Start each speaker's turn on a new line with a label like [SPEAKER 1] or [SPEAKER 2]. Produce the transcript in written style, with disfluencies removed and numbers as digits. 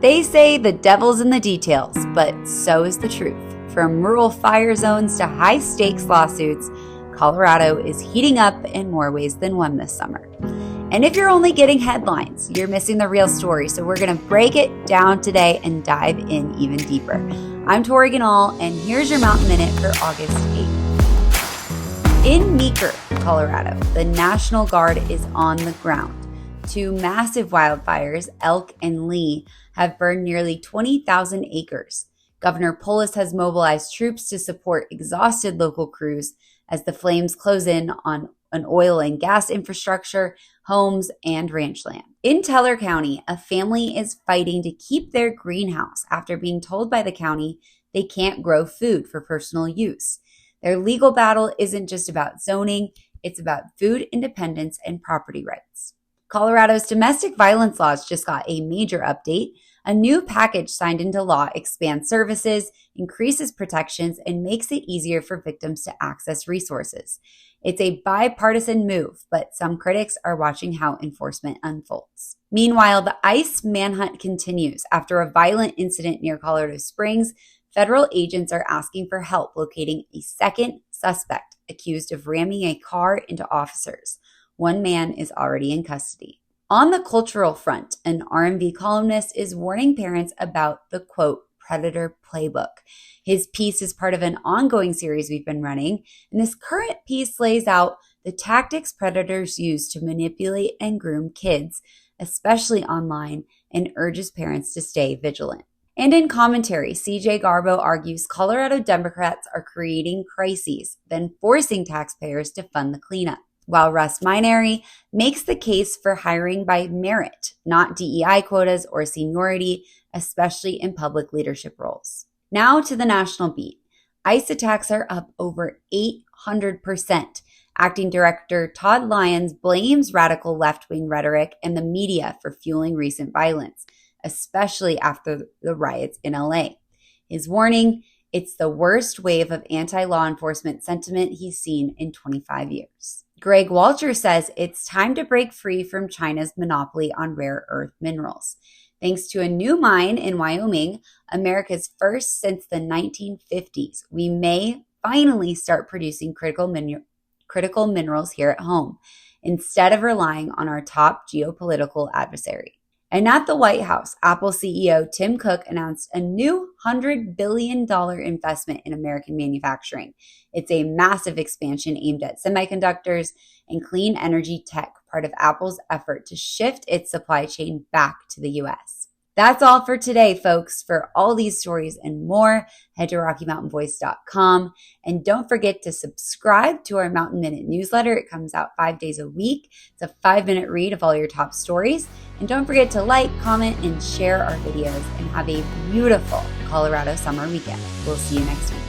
[SPEAKER 1] They say the devil's in the details, but so is the truth. From rural fire zones to high-stakes lawsuits, Colorado is heating up in more ways than one this summer. And if you're only getting headlines, you're missing the real story. So we're going to break it down today and dive in even deeper. I'm Tori Ganahl, and here's your Mountain Minute for August 8th. In Meeker, Colorado, the National Guard is on the ground. Two massive wildfires, Elk and Lee, have burned nearly 20,000 acres. Governor Polis has mobilized troops to support exhausted local crews as the flames close in on an oil and gas infrastructure, homes, and ranch land. In Teller County, a family is fighting to keep their greenhouse after being told by the county they can't grow food for personal use. Their legal battle isn't just about zoning, it's about food independence and property rights. Colorado's domestic violence laws just got a major update. A new package signed into law expands services, increases protections, and makes it easier for victims to access resources. It's a bipartisan move, but some critics are watching how enforcement unfolds. Meanwhile, the ICE manhunt continues. After a violent incident near Colorado Springs, federal agents are asking for help locating a second suspect accused of ramming a car into officers. One man is already in custody. On the cultural front, an R&B columnist is warning parents about the, quote, predator playbook. His piece is part of an ongoing series we've been running, and this current piece lays out the tactics predators use to manipulate and groom kids, especially online, and urges parents to stay vigilant. And in commentary, CJ Garbo argues Colorado Democrats are creating crises, then forcing taxpayers to fund the cleanup, while Russ Minary makes the case for hiring by merit, not DEI quotas or seniority, especially in public leadership roles. Now to the national beat. ICE attacks are up over 800%. Acting Director Todd Lyons blames radical left-wing rhetoric and the media for fueling recent violence, especially after the riots in LA. His warning, it's the worst wave of anti-law enforcement sentiment he's seen in 25 years. Greg Walcher says it's time to break free from China's monopoly on rare earth minerals. Thanks to a new mine in Wyoming, America's first since the 1950s, we may finally start producing critical minerals here at home, instead of relying on our top geopolitical adversary. And at the White House, Apple CEO Tim Cook announced a new $100 billion investment in American manufacturing. It's a massive expansion aimed at semiconductors and clean energy tech, part of Apple's effort to shift its supply chain back to the U.S. That's all for today, folks. For all these stories and more, head to RockyMountainVoice.com. And don't forget to subscribe to our Mountain Minute newsletter. It comes out 5 days a week. It's a 5-minute read of all your top stories. And don't forget to like, comment, and share our videos. And have a beautiful Colorado summer weekend. We'll see you next week.